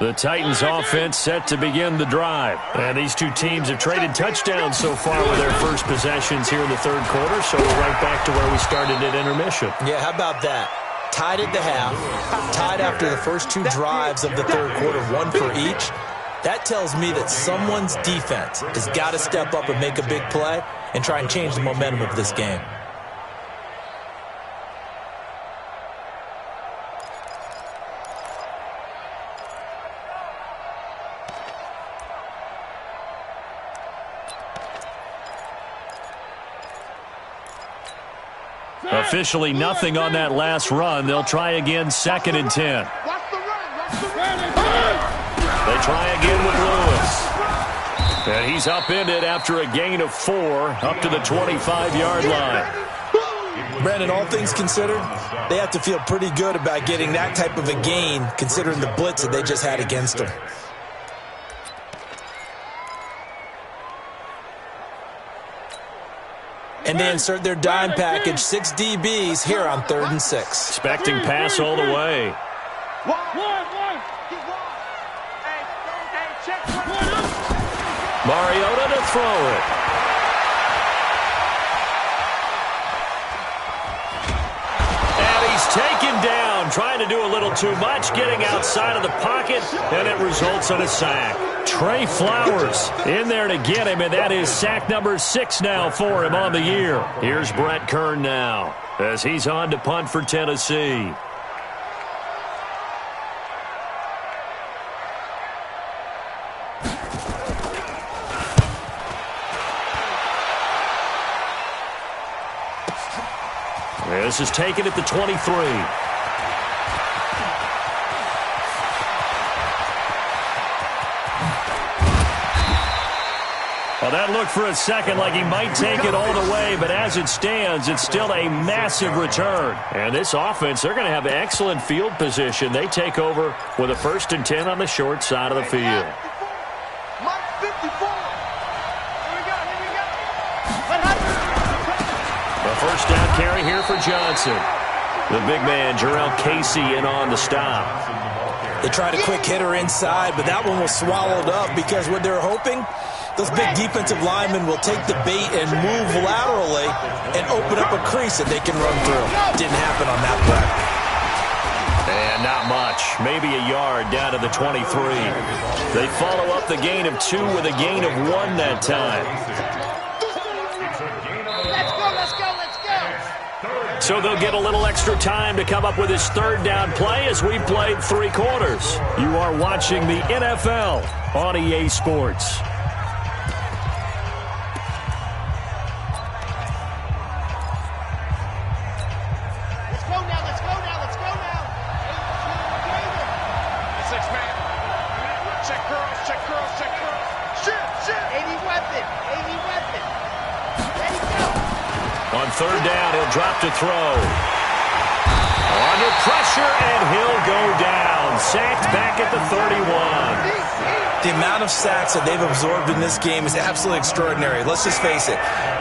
The Titans offense set to begin the drive. And these two teams have traded touchdowns so far with their first possessions here in the third quarter, so we're right back to where we started at intermission. Yeah, how about that? Tied at the half, tied after the first two drives of the third quarter, one for each. That tells me that someone's defense has got to step up and make a big play and try and change the momentum of this game. Officially nothing on that last run. They'll try again, 2nd and 10. They try again with Lewis. And he's upended after a gain of 4 up to the 25-yard line. Brandon, all things considered, they have to feel pretty good about getting that type of a gain considering the blitz that they just had against them. And they insert their dime package, 6 DBs here on 3rd and 6. Expecting pass all the way. Mariota to throw it. And he's taken down, trying to do a little too much, getting outside of the pocket, and it results in a sack. Trey Flowers in there to get him, and that is sack number 6 now for him on the year. Here's Brett Kern now as he's on to punt for Tennessee. This is taken at the 23. Well, that looked for a second like he might take it all the way, but as it stands, it's still a massive return. And this offense, they're going to have excellent field position. They take over with a 1st and 10 on the short side of the field. The first down carry here for Johnson. The big man, Jarrell Casey, in on the stop. They tried a quick hitter inside, but that one was swallowed up because what they're hoping, those big defensive linemen will take the bait and move laterally and open up a crease that they can run through. Didn't happen on that play. And not much. Maybe a yard down to the 23. They follow up the gain of 2 with a gain of 1 that time. So they'll get a little extra time to come up with his 3rd down play as we played 3 quarters. You are watching the NFL on EA Sports. On 3rd down, he'll drop to throw. Under pressure, and he'll go down. Sacked back at the 31. The amount of sacks that they've absorbed in this game is absolutely extraordinary. Let's just face it.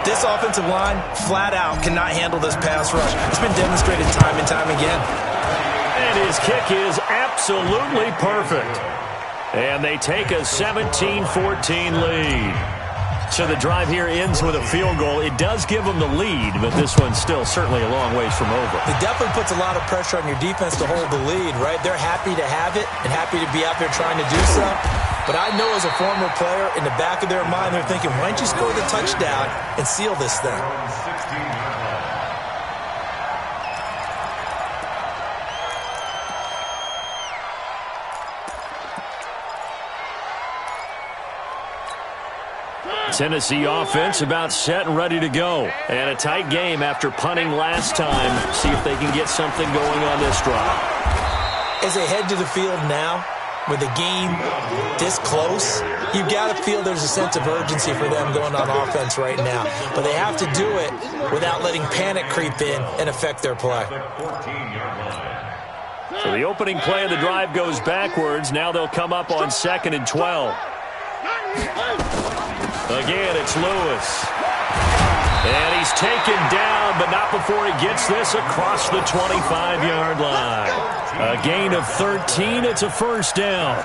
This offensive line, flat out, cannot handle this pass rush. It's been demonstrated time and time again. And his kick is absolutely perfect. And they take a 17-14 lead. So the drive here ends with a field goal. It does give them the lead, but this one's still certainly a long ways from over. It definitely puts a lot of pressure on your defense to hold the lead, right? They're happy to have it and happy to be out there trying to do so. But I know as a former player, in the back of their mind, they're thinking, why don't you score the touchdown and seal this thing? Tennessee offense about set and ready to go. And a tight game after punting last time. See if they can get something going on this drive. As they head to the field now, with the game this close, you've got to feel there's a sense of urgency for them going on offense right now. But they have to do it without letting panic creep in and affect their play. So the opening play of the drive goes backwards. Now they'll come up on 2nd and 12. Again, it's Lewis. And he's taken down, but not before he gets this across the 25-yard line. A gain of 13. It's a first down.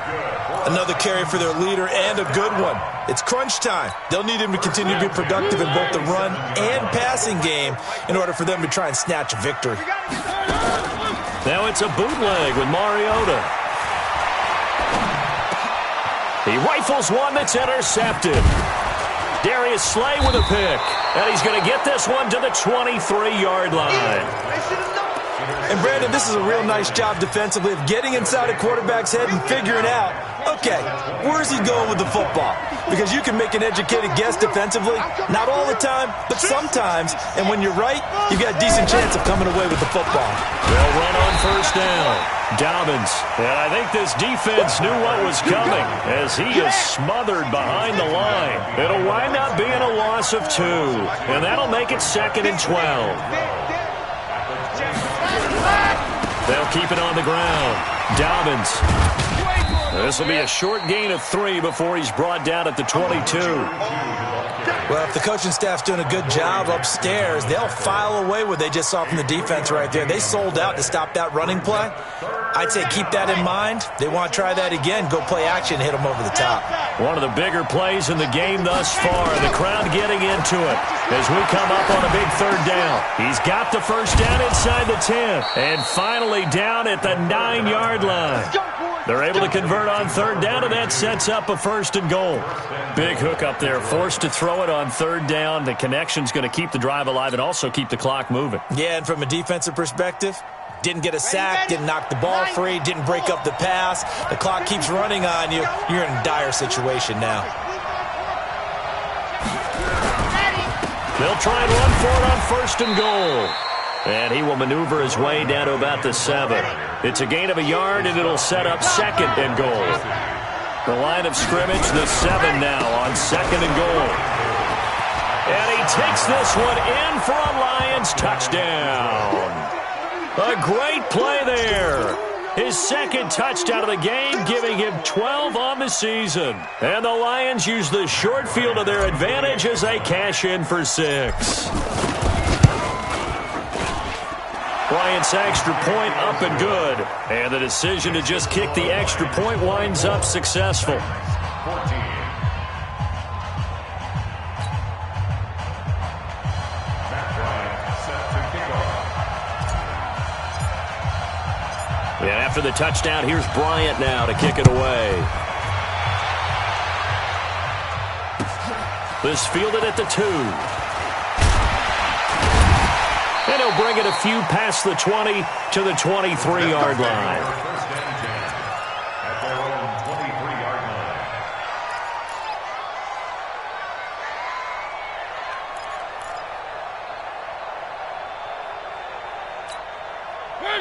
Another carry for their leader and a good one. It's crunch time. They'll need him to continue to be productive in both the run and passing game in order for them to try and snatch a victory. Now it's a bootleg with Mariota. He rifles one that's intercepted. Darius Slay with a pick. And he's going to get this one to the 23-yard line. And, Brandon, this is a real nice job defensively of getting inside a quarterback's head and figuring out, okay, where's he going with the football? Because you can make an educated guess defensively, not all the time, but sometimes. And when you're right, you've got a decent chance of coming away with the football. They'll run on first down. Dobbins. And I think this defense knew what was coming as he is smothered behind the line. It'll wind up being a loss of 2. And that'll make it 2nd and 12. They'll keep it on the ground. Dobbins. This will be a short gain of 3 before he's brought down at the 22. Well, if the coaching staff's doing a good job upstairs, they'll file away what they just saw from the defense right there. They sold out to stop that running play. I'd say keep that in mind. They want to try that again. Go play action, hit them over the top. One of the bigger plays in the game thus far. The crowd getting into it as we come up on a big third down. He's got the first down inside the 10. And finally down at the 9-yard line. They're able to convert on third down, and that sets up a 1st and goal. Big hook up there, forced to throw it on third down. The connection's going to keep the drive alive and also keep the clock moving. Yeah, and from a defensive perspective, didn't get a sack, didn't knock the ball free, didn't break up the pass. The clock keeps running on you. You're in a dire situation now. They'll try and run for it on 1st and goal. And he will maneuver his way down to about the 7. It's a gain of a yard, and it'll set up 2nd and goal. The line of scrimmage, the 7 now on 2nd and goal. And he takes this one in for a Lions touchdown. A great play there. His 2nd touchdown of the game, giving him 12 on the season. And the Lions use the short field to their advantage as they cash in for 6. Bryant's extra point up and good. And the decision to just kick the extra point winds up successful. And after the touchdown, here's Bryant now to kick it away. This fielded at the 2. And he'll bring it a few past the 20 to the 23-yard line.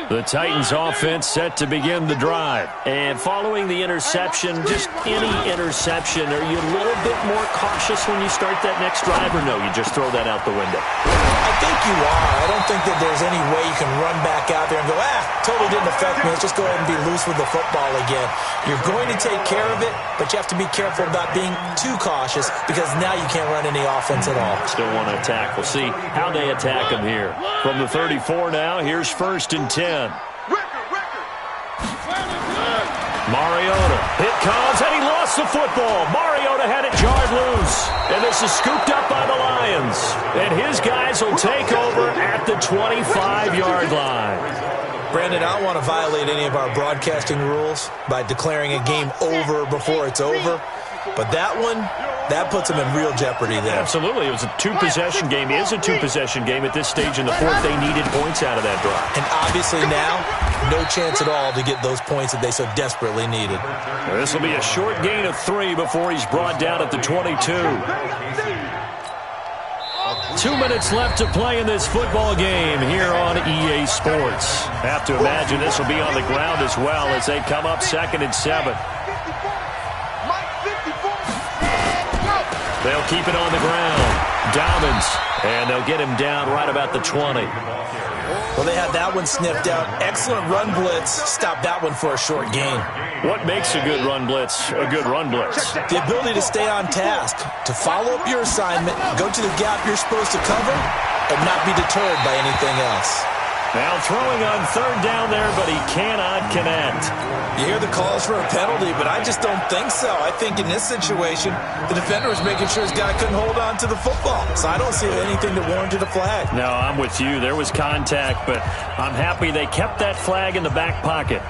The Titans offense set to begin the drive. And following the interception, just any interception, are you a little bit more cautious when you start that next drive, or no, you just throw that out the window? I think you are. I don't think that there's any way you can run back out there and go, totally didn't affect me. Let's just go ahead and be loose with the football again. You're going to take care of it, but you have to be careful about being too cautious because now you can't run any offense at all. Still want to attack. We'll see how they attack him here. From the 34 now, here's 1st and 10. Mariota, it comes, and he lost the football. Mariota had it jarred loose, and this is scooped up by the Lions. And his guys will take over at the 25-yard line. Brandon, I don't want to violate any of our broadcasting rules by declaring a game over before it's over, but that one, that puts them in real jeopardy there. Absolutely. It was a 2-possession game. It is a 2-possession game at this stage in the 4th. They needed points out of that drive. And obviously now, no chance at all to get those points that they so desperately needed. This will be a short gain of 3 before he's brought down at the 22. 2 minutes left to play in this football game here on EA Sports. Have to imagine this will be on the ground as well as they come up 2nd and 7. They'll keep it on the ground. Dobbins, and they'll get him down right about the 20. Well, they had that one sniffed out. Excellent run blitz. Stopped that one for a short gain. What makes a good run blitz a good run blitz? The ability to stay on task, to follow up your assignment, go to the gap you're supposed to cover, and not be deterred by anything else. Now throwing on third down there, but he cannot connect. You hear the calls for a penalty, but I just don't think so. I think in this situation, the defender was making sure his guy couldn't hold on to the football. So I don't see anything that warranted a flag. No, I'm with you. There was contact, but I'm happy they kept that flag in the back pocket.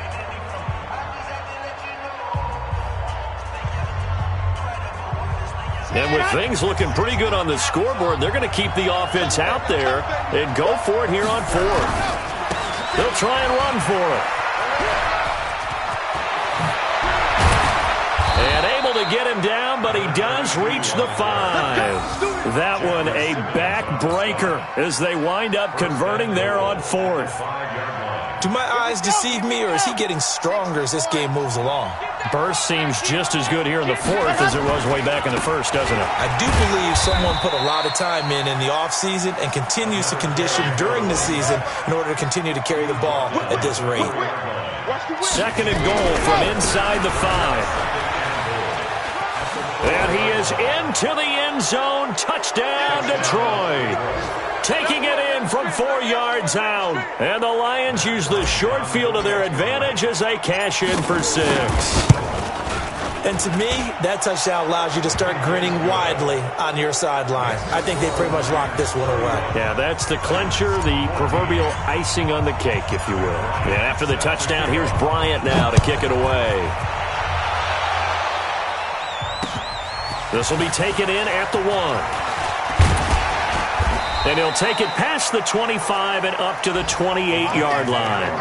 And with things looking pretty good on the scoreboard, they're going to keep the offense out there and go for it here on fourth. They'll try and run for it. And able to get him down, but he does reach the 5. That one a backbreaker as they wind up converting there on fourth. Do my eyes deceive me, or is he getting stronger as this game moves along? Burst seems just as good here in the fourth as it was way back in the first, doesn't it? I do believe someone put a lot of time in the offseason and continues to condition during the season in order to continue to carry the ball at this rate. Second and goal from inside the 5. And he is into the end zone. Touchdown, Detroit. Taking it in from 4 yards out. And the Lions use the short field to their advantage as they cash in for 6. And to me, that touchdown allows you to start grinning widely on your sideline. I think they pretty much locked this one away. Yeah, that's the clincher, the proverbial icing on the cake, if you will. And after the touchdown, here's Bryant now to kick it away. This will be taken in at the 1. And he'll take it past the 25 and up to the 28-yard line.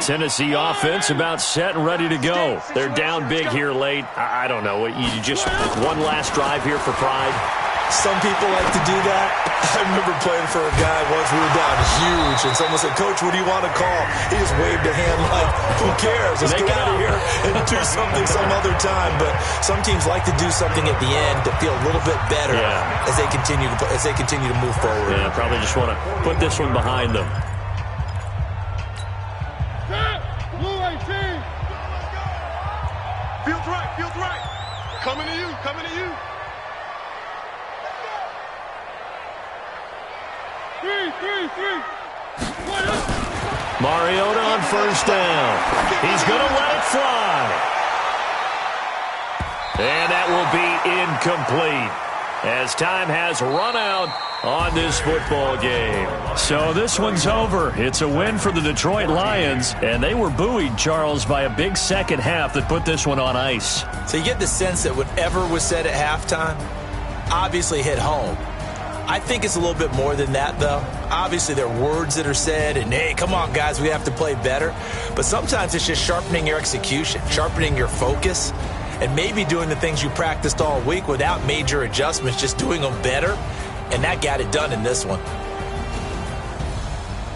Tennessee offense about set and ready to go. They're down big here late. I don't know. You just one last drive here for pride. Some people like to do that. I remember playing for a guy once. We were down huge, and someone said, "Coach, what do you want to call?" He just waved a hand like, "Who cares? Let's get out of here and do something some other time." But some teams like to do something at the end to feel a little bit better as they continue to move forward. Yeah, probably just want to put this one behind them. Blue 18. Feels right. Feels right. Coming to you. Coming to you. 3. Mariota on first down. He's going to let it fly. And that will be incomplete as time has run out on this football game. So this one's over. It's a win for the Detroit Lions, and they were buoyed, Charles, by a big second half that put this one on ice. So you get the sense that whatever was said at halftime obviously hit home. I think it's a little bit more than that, though. Obviously, there are words that are said, and, hey, come on, guys, we have to play better. But sometimes it's just sharpening your execution, sharpening your focus, and maybe doing the things you practiced all week without major adjustments, just doing them better. And that got it done in this one.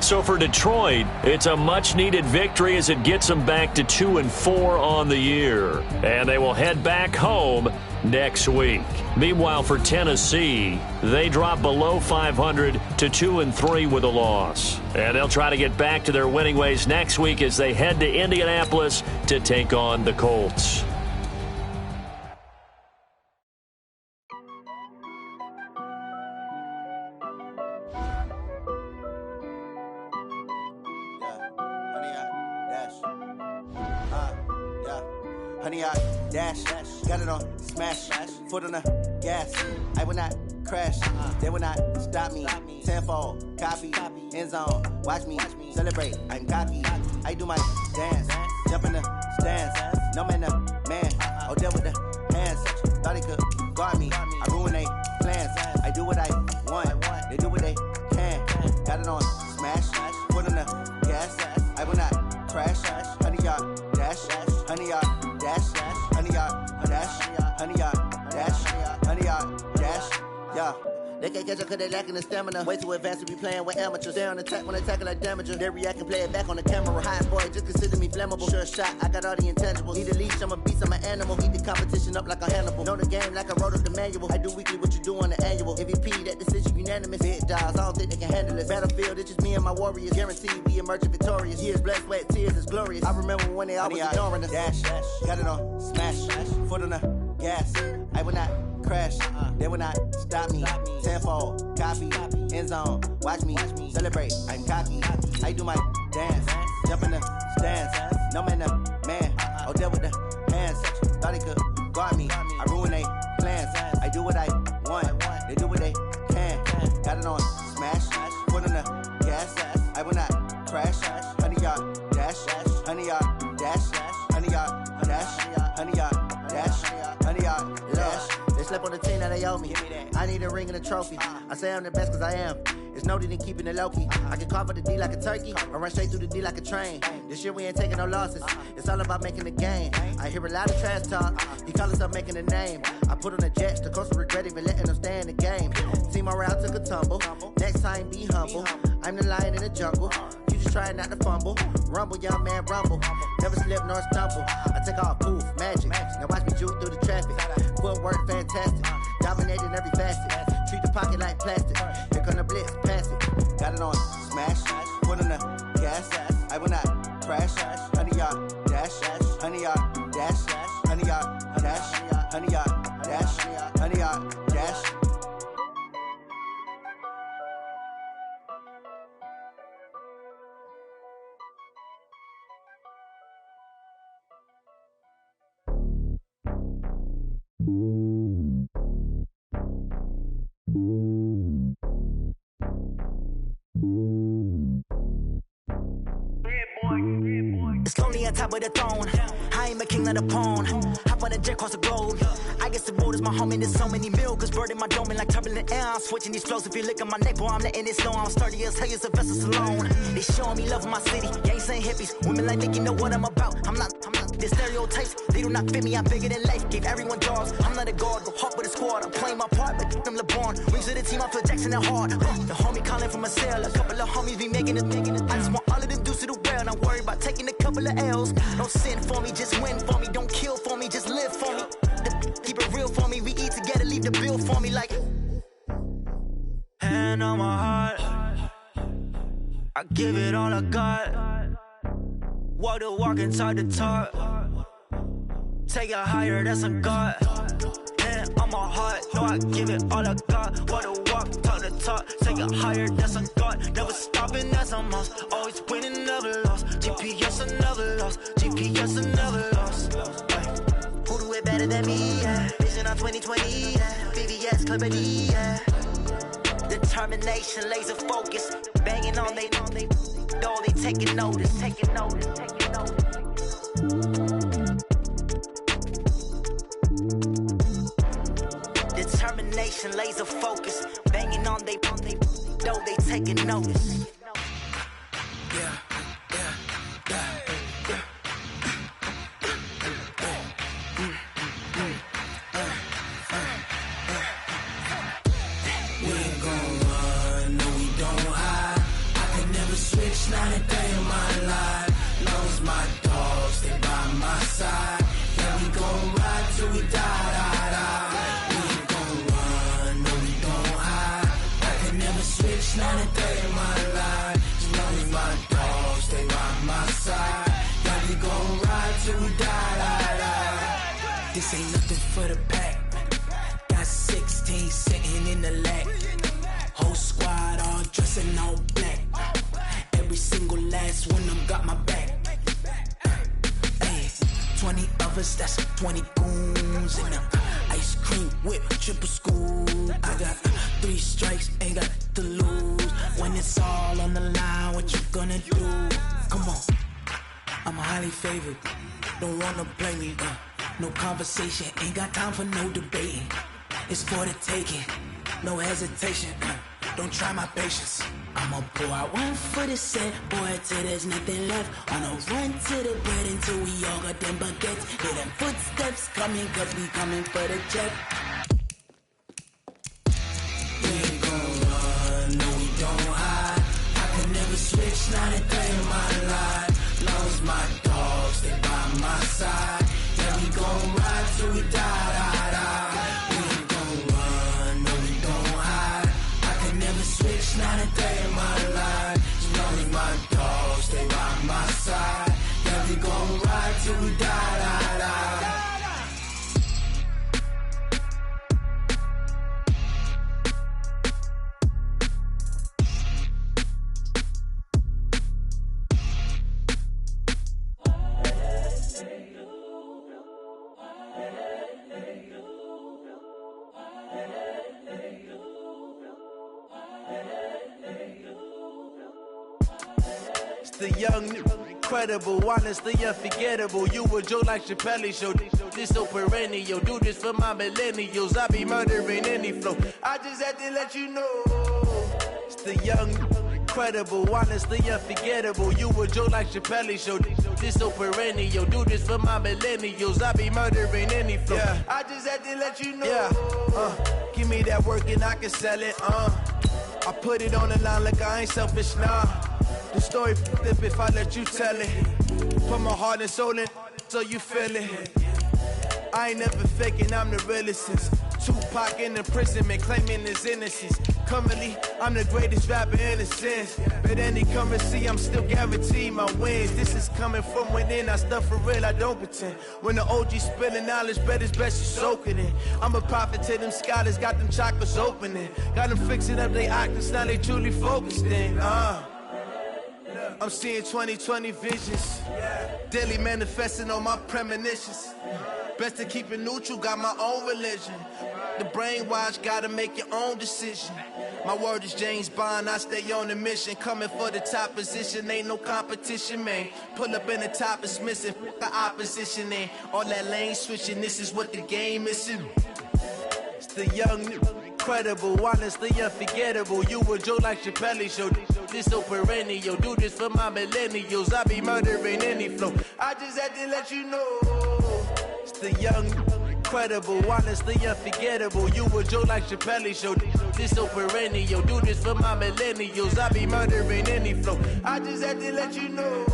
So for Detroit, it's a much-needed victory as it gets them back to 2-4 on the year. And they will head back home next week. Meanwhile, for Tennessee, they drop below 500 to 2-3 with a loss. And they'll try to get back to their winning ways next week as they head to Indianapolis to take on the Colts. Honey, I dash, got it on smash, foot on the gas. I will not crash, they will not stop me. Tenfold, copy, end zone, watch me celebrate. I'm copy, I do my dance, jump in the stands. No man, man, oh, there with the hands. Thought he could guard me, I ruin they plans. I do what I want, they do what they can. Got it on smash, foot on the gas. I will not crash, honey, y'all dash, honey, y'all. Honey, y'all, dash, honey, y'all, dash, honey, y'all, dash, yeah. They can't catch up cause they lacking the stamina. Way too advanced to be playing with amateurs. Stay on attack when attacking like damager. They react and play it back on the camera. Hot boy, just consider me flammable. Sure shot, I got all the intangibles. Need a leash, I'm a beast, I'm an animal. Eat the competition up like a Hannibal. Know the game like I wrote up the manual. I do weekly what you do on the annual. MVP, that decision unanimous. Big dogs, I don't think they can handle it. Battlefield, it's just me and my warriors. Guaranteed we emerging victorious. Years, blood, sweat, tears, is glorious. I remember when they always ignoring us. Dash, got it on, smash, foot on the gas. I will not crash, they will not stop me. Tenfold, copy, end zone, watch me celebrate. I'm cocky, I do my dance, jump in the stands. No man, oh, deal with the hands. Thought he could guard me, I ruin they plans. I do what I want, they do what they can. Got it on, smash, foot on the gas. I will not crash, 100-yard dash, 100-yard dash, 100-yard dash, 100-yard dash, 100-yard dash. They slept on the team that they owe me. I need a ring and a trophy. I say I'm the best cause I am. It's noted in keeping it low-key. I can carve up the D like a turkey or run straight through the D like a train. This year we ain't taking no losses. It's all about making the game. I hear a lot of trash talk. He call himself making a name. I put on the Jets. The coach will regret even letting them stay in the game. Team morale took a tumble. Next time be humble. I'm the lion in the jungle. You just try not to fumble. Rumble, young man, rumble. Never slip nor stumble. I take off, poof, magic. Now watch me juke through the traffic. Footwork fantastic. Dominating every facet. Treat the pocket like plastic. Here come the blitz, pass it. Got it on, smash. Foot on the gas. I will not crash. 100-yard dash. 100-yard dash. 100-yard dash. 100-yard dash. 100-yard dash. It's lonely on top of the throne. I ain't a king of the pawn. Hop on a jet across the globe. I guess the road is my home and there's so many miracles burning my dome like turbulent air. I'm switching these flows. If you look at my neck, boy, I'm letting it slow. I'm sturdy as hell as a vessel alone. They showing me love in my city. Gang saying hippies. Women like think you know what I'm about. I'm not. The stereotypes, they do not fit me. I'm bigger than life. Gave everyone jobs. I'm not a guard. Go hard with a squad. I'm playing my part, but I'm LeBron. Wings of the team, I feel Jackson and hard. The homie calling from a cell. A couple of homies be making it. I just want all of them dudes to the well. Not worry about taking a couple of L's. Don't sin for me, just win for me. Don't kill for me, just live for me. Keep it real for me. We eat together, leave the bill for me like. Hand on my heart, I give it all I got. Walk the walk and talk the talk. Take it higher, that's a God. Hand on my heart, no, I give it all I got. Walk the walk, talk the talk. Take it higher, that's a God. Never stopping, that's a must. Always winning, never lost. GPS, I never lost. GPS, I never lost. Who do it better than me? Yeah. Vision on 2020. Yeah. VVS, Company. Yeah. Determination, laser focus. Banging on they door, they taking notice. Determination, laser focus. Banging on they door, they taking notice. Yeah. Not a day in my life. Knows my dogs, they by my side. Yeah, we gon' ride till we die. We ain't gon' run, no, we gon' hide. I can never switch, not a day in my life. Knows my dogs, they by my side. Yeah, we gon' ride till we die. This ain't nothing for the pack. Got 16 sitting in the lag. Whole squad all dressing all black. Every single last one of them got my back. Hey, 20 of us, that's 20 goons in them. Ice cream whip, triple scoop. I got 3 strikes, ain't got to lose. When it's all on the line, what you gonna do? Come on, I'm highly favored. Don't wanna play me, no conversation, ain't got time for no debating. It's for the taking, no hesitation. Don't try my patience. I'ma pour out one for the set, boy, till there's nothing left. On a run to the bread until we all got them baguettes. Hear them footsteps coming, cause we coming for the check. We ain't switch, not a day in my life. Long as my dogs, they by my side. Yeah, we gon' ride till we die, die, die. We ain't gon' run, no, we gon' hide. I can never switch, not a day in my life. As long as my dogs, they by my side. Yeah, we gon' ride till we die, die, die. The young, incredible, honestly unforgettable. You a Joe like Chappelle show. This so perennial. Do this for my millennials. I be murdering any flow. I just had to let you know. It's the young, incredible, honestly unforgettable. You a Joe like Chappelle show. This so perennial. Do this for my millennials. I be murdering any flow. Yeah. I just had to let you know. Yeah. Give me that work and I can sell it. I put it on the line like I ain't selfish, nah. The story flip if I let you tell it. Put my heart and soul in so you feel it. I ain't never faking, I'm the realest since Tupac in imprisonment, claiming his innocence. Currently, I'm the greatest rapper in a sense. But any currency, I'm still guaranteed my wins. This is coming from within, I stuff for real, I don't pretend. When the OG spilling knowledge, bet it's best you soak it in. I'm a prophet to them scholars, got them chakras opening. Got them fixing up they octaves, now they truly focused in. I'm seeing 2020 visions, daily manifesting on my premonitions. Best to keep it neutral, got my own religion. The brainwash, gotta make your own decision. My word is James Bond, I stay on the mission. Coming for the top position, ain't no competition, man. Pull up in the top, it's missing, the opposition ain't. All that lane switching, this is what the game is. It's the young, incredible, honestly unforgettable. You a Joe like Chappelle show. This so perennial. Do this for my millennials. I be murdering any flow. I just had to let you know. It's the young, incredible, honestly unforgettable. You a Joe like Chappelle show. This so perennial. Do this for my millennials. I be murdering any flow. I just had to let you know.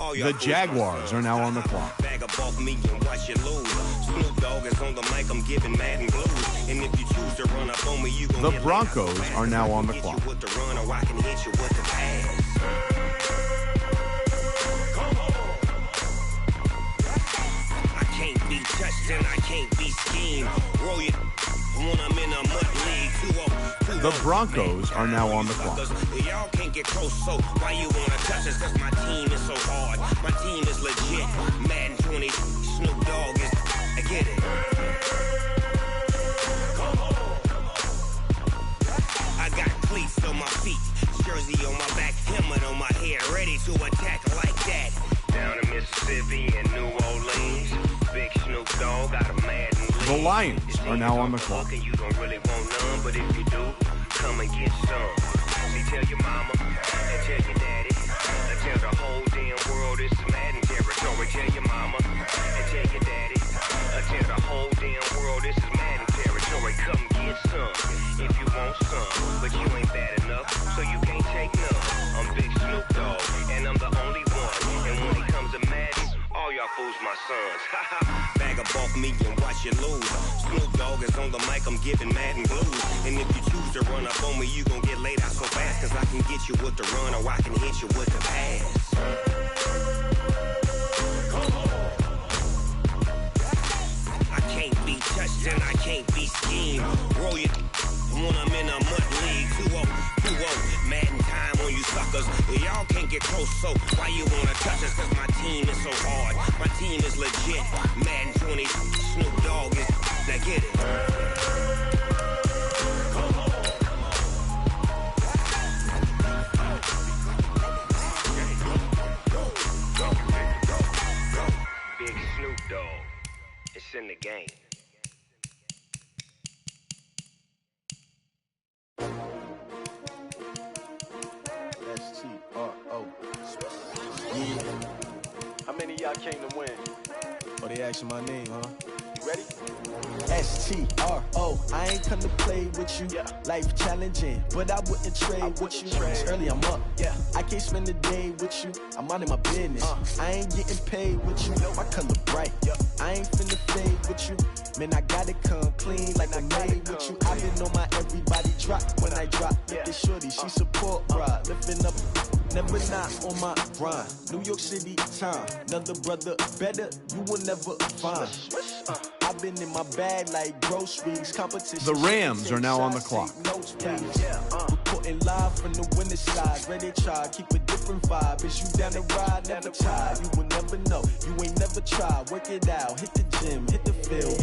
The Jaguars are now on the clock. Bag up off me and watch you lose. Snoop Dogg is on the mic, I'm giving Madden blues. And if you choose to run up on me, you gon' The Broncos are now on the clock. With the run, or I can hit you with the pass. I can't be touched and I can't be schemed. Roll you when I'm in a mud league. The Broncos are now on the clock. Y'all can't get close, so why you wanna touch us? Cause my team is so hard. My team is legit. Madden 20, Snoop Dogg is. I get it. I got cleats on my feet, jersey on my back, helmet on my head, ready to attack like that. Down in Mississippi and New Orleans, big Snoop Dogg got a Madden league. The Lions are now on the clock. You don't really want none, but if you do, come and get some. See, tell your mama and tell your daddy and tell the whole damn world this is Madden territory. Tell your mama and tell your daddy and tell the whole damn world this is Madden territory. Come get some if you want some, but you ain't bad enough, so you can't take sons. Bag up off me and watch you lose. Snoop Dogg is on the mic, I'm giving mad and blues. And if you choose to run up on me, you gon' get laid out so fast. Cause I can get you with the run or I can hit you with the pass. I can't be touched and I can't be schemed. Roll you when I'm in a mud league. 2-0, 2-0, mad in time on you suckers. Y'all can't get close, so why you wanna touch us? Cause my team is so hard, my team is legit. Madden 20, Snoop Dogg is, now get it. Big Snoop Dogg, it's in the game. S-T-R-O. Yeah. How many of y'all came to win? Oh, they asking my name, huh? You ready? S-T-R-O. I ain't come to play with you. Life challenging, but I wouldn't trade with you. It's early, I'm up. I can't spend the day with you. I'm minding my business. I ain't getting paid with you. My color bright. I ain't finna fade with you. Man, I gotta come clean like I made with you. I been on my everybody drop when I drop. Look at shorty, she support ride. Lifting up, never not on my grind. New York City time, another brother better, you will never find. I've been in my bag like groceries. Competition. The Rams are now on the clock. Reporting live from the winter side. Ready to try, keep a different vibe. Is you down the ride, never tired. You will never know, you ain't never tried. Work it out, hit the gym, hit the field.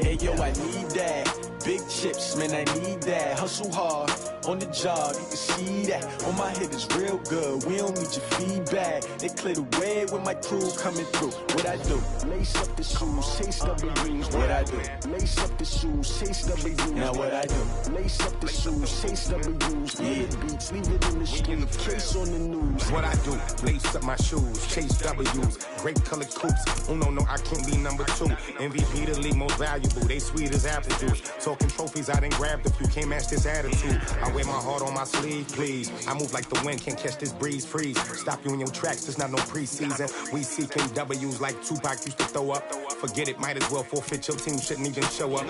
Hey yo, I need that. Big chips, man, I need that. Hustle hard, on the job, you can see that. On my hit is real good, we don't need your feedback. They clear the way with my crew coming through. What I do? Lace up the shoes, chase W's. What I do? Lace up the shoes, chase W's. Now what I do? Lace up the shoes, chase W's. Yeah, beats, leave it in the street, case on the news. What I do? Lace up my shoes, chase W's. Great colored coops. Oh no, I can't be number 2. MVP the league most valuable. They sweet as apple juice. Talking trophies, I done grabbed a few. Can't match this attitude. I wear my heart on my sleeve, please. I move like the wind, can't catch this breeze, freeze. Stop you in your tracks, there's not no preseason. We seeking W's like Tupac used to throw up. Forget it, might as well forfeit, your team shouldn't even show up.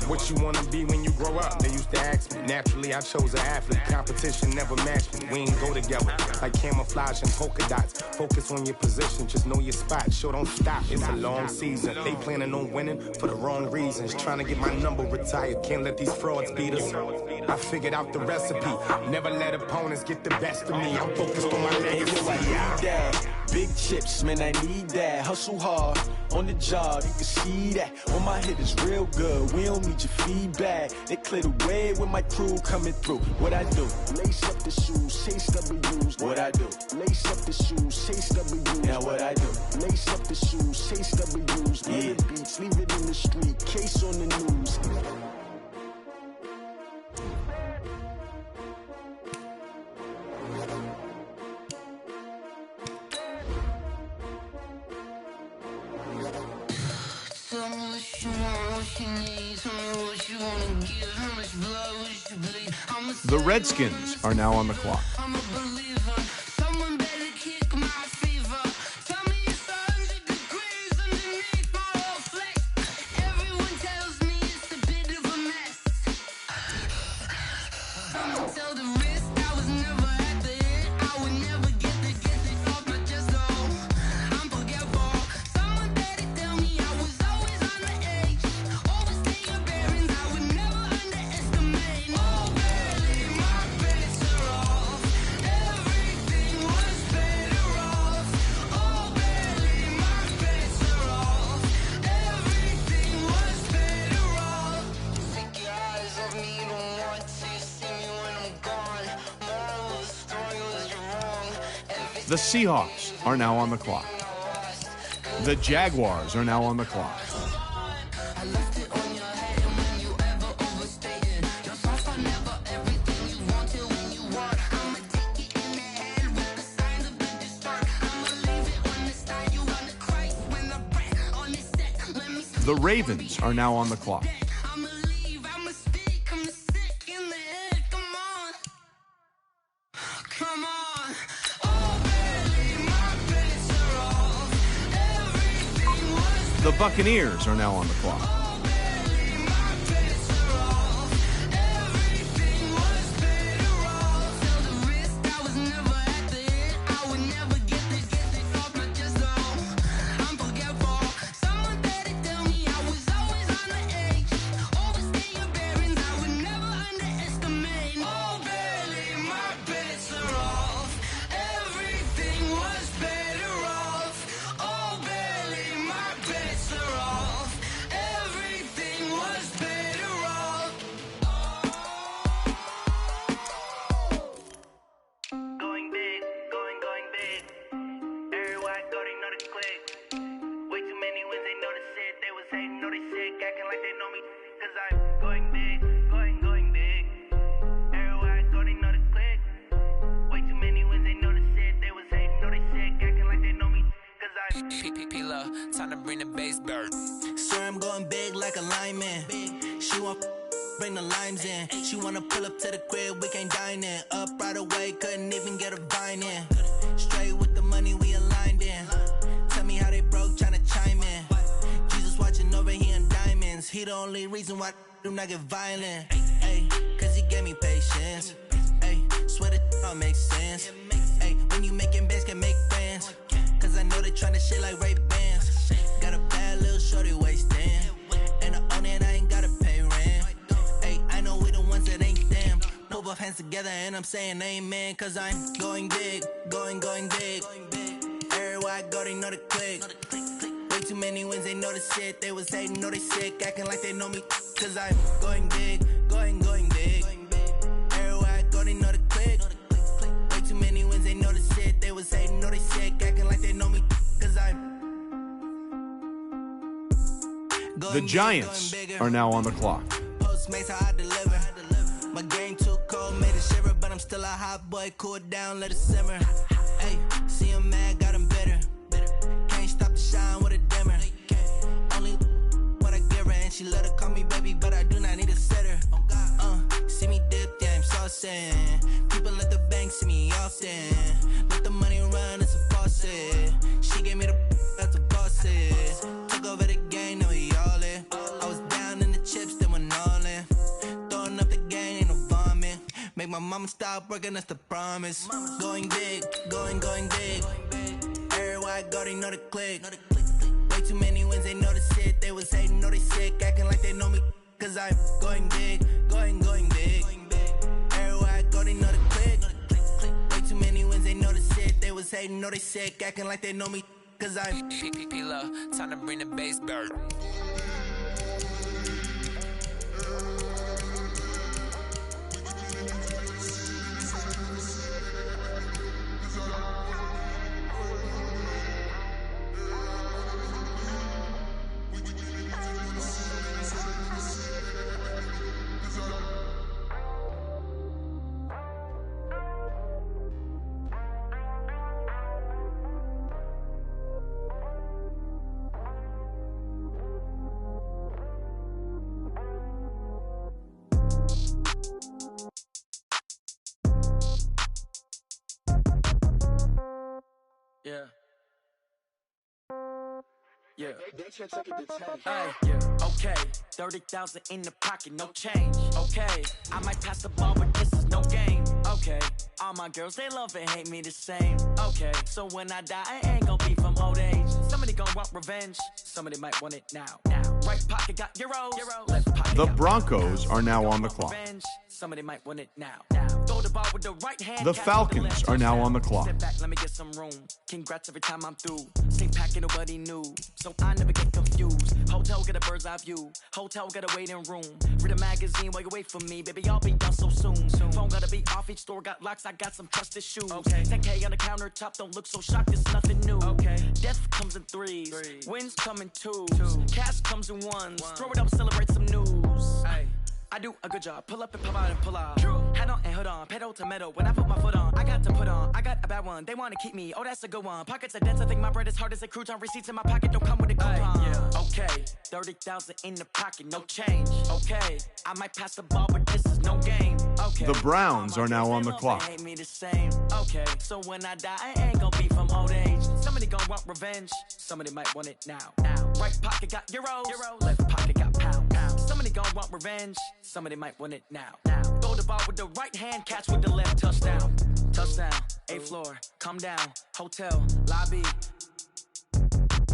What you wanna be when you grow up? They used to ask me. Naturally, I chose an athlete. Competition never matched me. We ain't go together. Like camouflage and polka dots. Focus on your position, just know your spot. Sure, don't stop, it's a long season. They planning on winning for the wrong reasons. Trying to get my number retired, can't let these frauds beat us. I figured out the recipe. Never let opponents get the best of me. I'm focused on my legacy. I need that. Big chips, man, I need that. Hustle hard, on the job, you can see that. On my hit is real good, we don't need your feedback. They clear the way with my crew coming through. What I do? Lace up the shoes, chase W's. What I do? Lace up the shoes, chase W's. Now what I do? Lace up the shoes, chase W's. Yeah, beats, leave it in the street, case on the news. Tell me what you want, what you need. Tell me what you wanna give. How much blood would you bleed? The Redskins are now on the clock. I'm a believer. Someone better kick my fever. Tell me it's 100 degrees underneath my whole flesh. Everyone tells me it's a bit of a mess. I'ma tell the risk I was never at the end. I would never get this off my chest though. I'm forgetful. Someone better tell me I was always on the edge. Overstay your bearings, I would never underestimate. Oh, barely my bets are off. Everything was better off. Oh, barely my bets are off. Everything was better off. Take your eyes off me, don't want to see me when I'm gone. Moral of the story was you're wrong. The Seahawks are now on the clock. The Jaguars are now on the clock. I left it on your head, and when you ever overstay it, you're soft, I never everything you want till when you want. I'ma take it in the head with the signs of the distort. I'ma leave it on the side, you wanna cry when the breath on this set. Let me The Ravens are now on the clock. I'ma leave, I'ma speak, I'm sick in the head, come on. Come on. Oh, barely my bets are off. Everything was The Buccaneers are now on the clock. Time to bring the bass bird. Swear I'm going big like a lineman. She want bring the limes in. She wanna pull up to the crib, we can't dine in. Up right away, couldn't even get a vine in. Straight with the money we aligned in. Tell me how they broke, tryna chime in. Jesus watching over here in diamonds. He the only reason why I do not get violent. Ay, cause he gave me patience. Ay, swear that all makes sense. Ay, when you making bands, can make friends. Cause I know they tryna shit like Ray Bans. Got a bad little shorty wasting. And I own it, I ain't gotta pay rent. Hey, I know we the ones that ain't them. Move our hands together and I'm saying amen. Cause I'm going big, going big. Everywhere I go, they know the click. Way too many wins, they know the shit. They was hating, know they sick, acting like they know me. Cause I'm going big, going big. Everywhere I go, they know the click. Way too many wins, they know the shit. They was hating, know they sick, acting like they know me. Cause I'm The Giants are now on the clock. Postmates, how I deliver. My game too cold, made it shiver, but I'm still a hot boy. Cool it down, let it simmer. Hey, see him mad, got him bitter. Can't stop the shine with a dimmer. Only what I give her, and she let her call me baby, but I do not need a sitter. See me dip, yeah, I'm saucing. People at the bank see me often. Let the money run, it's a faucet. She gave me the that's a faucet. Took over the game, now we all in. I was down in the chips, then went all in. Throwing up the game, ain't no vomit. Make my mama stop working, that's the promise. Going big, going big. Everywhere I go, they know the click. Way too many wins, they know the shit. They was hating, know they sick, acting like they know me. Cause I'm going big, going big. Everywhere I go, they know the click. Way too many wins, they know the shit. They was hating, know they sick, acting like they know me. Cause I'm P-P-P-Love, time to bring the bass bird. Yeah. Hey, yeah. Okay, 30,000 in the pocket, no change. Okay, I might pass the ball, but this is no game. Okay, all my girls, they love and hate me the same. Okay, so when I die, I ain't gonna be from old age. Somebody gonna want revenge, somebody might want it now. Right pocket got euros, left pocket The Broncos are now on the clock. Somebody might want it now. Throw the ball with the right hand. The Falcons are now on the clock. Step back, let me get some room. Congrats every time I'm through. Stay packing, nobody knew, so I never get confused. Hotel get a bird's eye view. Hotel get a waiting room. Read a magazine while you wait for me, baby. I'll be done so soon. Phone gotta be off. Each store got locks. I got some trusted shoes. Okay. 10K on the countertop. Don't look so shocked. It's nothing new. Okay. Death comes in threes. Wins come in twos. Cash comes in ones. Throw it up, celebrate some news. Hey. I do a good job. Pull up and pop out and pull out. Head on and hood on. Pedal to metal. When I put my foot on, I got to put on. I got a bad one. They want to keep me. Oh, that's a good one. Pockets are dense. I think my bread is hard as a crouton. Receipts in my pocket don't come with a coupon. Yeah. Okay. 30,000 in the pocket. No change. Okay. I might pass the ball, but this is no game. Okay. The Browns are now on the clock. Hate me the same. Okay. So when I die, I ain't gonna be from old age. Somebody gonna want revenge. revenge. Somebody might want it now. Right pocket got euros, left pocket got pound. Somebody gon' want revenge. Somebody might want it now. Throw the ball with the right hand, catch with the left. Touchdown, touchdown. 8th floor, come down. Hotel, lobby.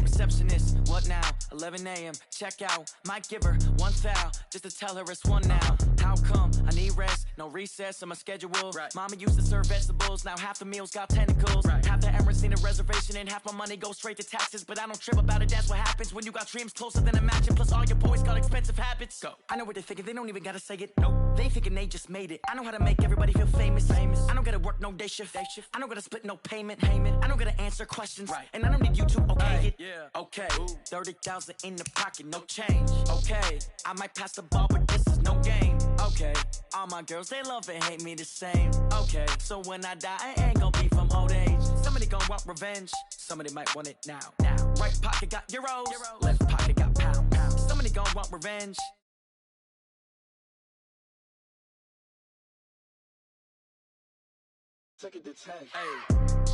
Receptionist, what now? 11 a.m. check out. Might give her one foul just to tell her it's one now. How come? I need rest, no recess on my schedule. Right. Mama used to serve vegetables, now half the meals got tentacles. Right. Half the errands need a reservation and half my money goes straight to taxes. But I don't trip about it, that's what happens when you got dreams closer than a match. And plus all your boys got expensive habits. Go. I know what they're thinking, they don't even gotta say it. Nope. They thinking they just made it. I know how to make everybody feel famous. I don't gotta work no day shift. I don't gotta split no payment. I don't gotta answer questions. Right. And I don't need you to okay it. Yeah. Okay, 30,000 in the pocket, no change. Okay, I might pass the ball, but this is no game. Okay, all my girls, they love and hate me the same. Okay, so when I die, I ain't gon' be from old age. Somebody gon' want revenge, somebody might want it now. Right pocket got euros, left pocket got pound. Somebody gon' want revenge. Take it to 10. Hey.